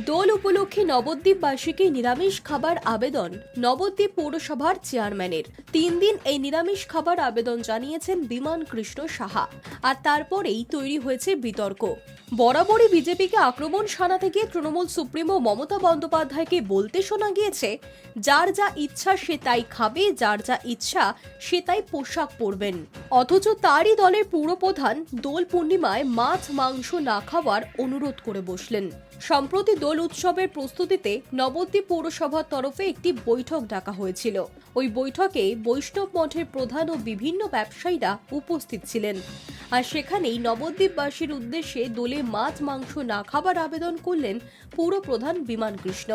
দোল উপলক্ষে নবদ্বীপবাসীকে নিরামিষ খাবার আবেদন নবদ্বীপ পৌরসভার চেয়ারম্যানের। 3 দিন এই নিরামিষ খাবার আবেদন জানিয়েছেন বিমান কৃষ্ণ সাহা। আর তারপরেই তৈরি হয়েছে বিতর্ক। বরাবরই বিজেপিকে আক্রমণ শানাতে গিয়ে তৃণমূল সুপ্রিমো মমতা বন্দ্যোপাধ্যায়কে বলতে শোনা গিয়েছে, যার যা ইচ্ছা সে তাই খাবে, যার যা ইচ্ছা সে তাই পোশাক পরবেন। অথচ তারই দলের পুরপ্রধান দোল পূর্ণিমায় মাছ মাংস না খাওয়ার অনুরোধ করে বসলেন। সম্প্রতি দোল উৎসবের প্রস্তুতিতে নবদ্বীপ পৌরসভার তরফে একটি বৈঠক ডাকা হয়েছিল। ওই বৈঠকে বৈষ্ণব মঠের প্রধান ও বিভিন্ন ব্যবসায়ীরা উপস্থিত ছিলেন। আর সেখানেই নবদ্বীপবাসীর উদ্দেশ্যে দোলে মাছ মাংস না খাবার আবেদন করলেন পৌরপ্রধান বিমান কৃষ্ণ।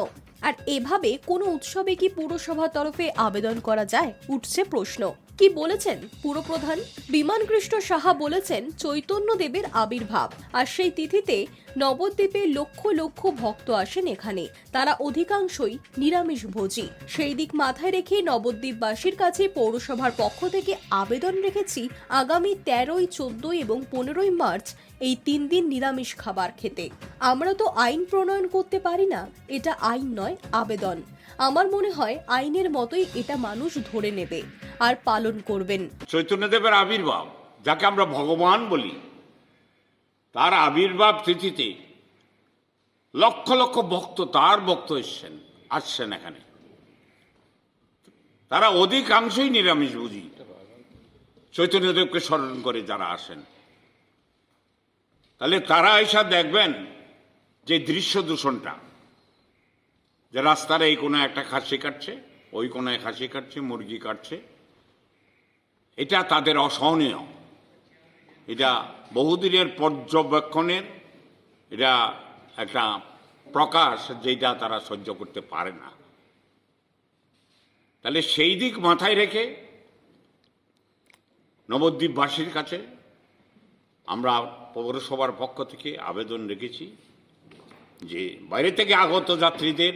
আর এভাবে কোনো উৎসবে কি পৌরসভার তরফে আবেদন করা যায়, উঠছে প্রশ্ন। কি বলেছেন পুরপ্রধান? বিমান কৃষ্ণ সাহা বলেছেন, চৈতন্য দেবের আবির্ভাব আর সেই তিথিতে নবদ্বীপে লক্ষ লক্ষ ভক্ত আসেন এখানে। তারা অধিকাংশই নিরামিষ ভোজী। সেই দিক মাথায় রেখে নবদ্বীপবাসীর কাছে পৌরসভার পক্ষ থেকে আবেদন রেখেছি আগামী 13, 14 এবং 15 মার্চ এই 3 দিন নিরামিষ খাবার খেতে। আমরা তো আইন প্রণয়ন করতে পারি না, এটা আইন নয়, আবেদন। আমার মনে হয় আইনের মতোই এটা মানুষ ধরে নেবে আর পালন করবেন। চৈতন্যদেবের আবির্ভাব, যাকে আমরা ভগবান বলি, তার আবির্ভাব তিথিতে লক্ষ লক্ষ ভক্ত, তার ভক্ত আসছেন এখানে। তারা অধিকাংশই নিরামিষ ভোজী, চৈতন্যদেবকে স্মরণ করে যারা আসেন। তাহলে তারা এসে দেখবেন যে দৃশ্য দূষণটা, যে রাস্তার এই কোনো একটা খাসি কাটছে, ওই কোনায় খাসি কাটছে, মুরগি কাটছে, এটা তাদের অসহনীয়। এটা বহুদিনের পর্যবেক্ষণের এটা একটা প্রকাশ, যেটা তারা সহ্য করতে পারে না। তাহলে সেই দিক মাথায় রেখে নবদ্বীপবাসীর কাছে আমরা পৌরসভার পক্ষ থেকে আবেদন রেখেছি যে বাইরে থেকে আগত যাত্রীদের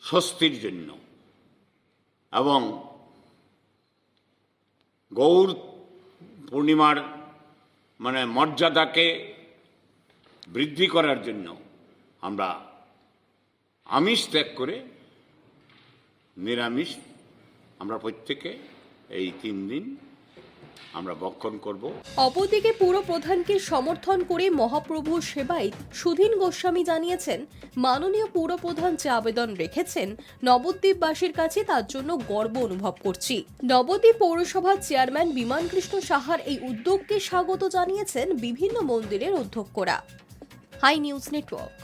স্বস্তির জন্য এবং গৌর পূর্ণিমার মর্যাদাকে বৃদ্ধি করার জন্য আমরা আমিষ ত্যাগ করে নিরামিষ আমরা প্রত্যেকে এই 3 দিন আমরা ভক্ষণ করব। অপরদিকে পুরপ্রধানকে সমর্থন করে মহাপ্রভু সেবায়িত সুধীন গোস্বামী জানিয়েছেন, মাননীয় পুরপ্রধান যে আবেদন রেখেছেন নবদ্বীপবাসীর কাছে, তার জন্য গর্ব অনুভব করছি। নবদ্বীপ পৌরসভার চেয়ারম্যান বিমান কৃষ্ণ সাহার এই উদ্যোগকে স্বাগত জানিয়েছেন বিভিন্ন মন্দিরের অধ্যক্ষরা। High news network.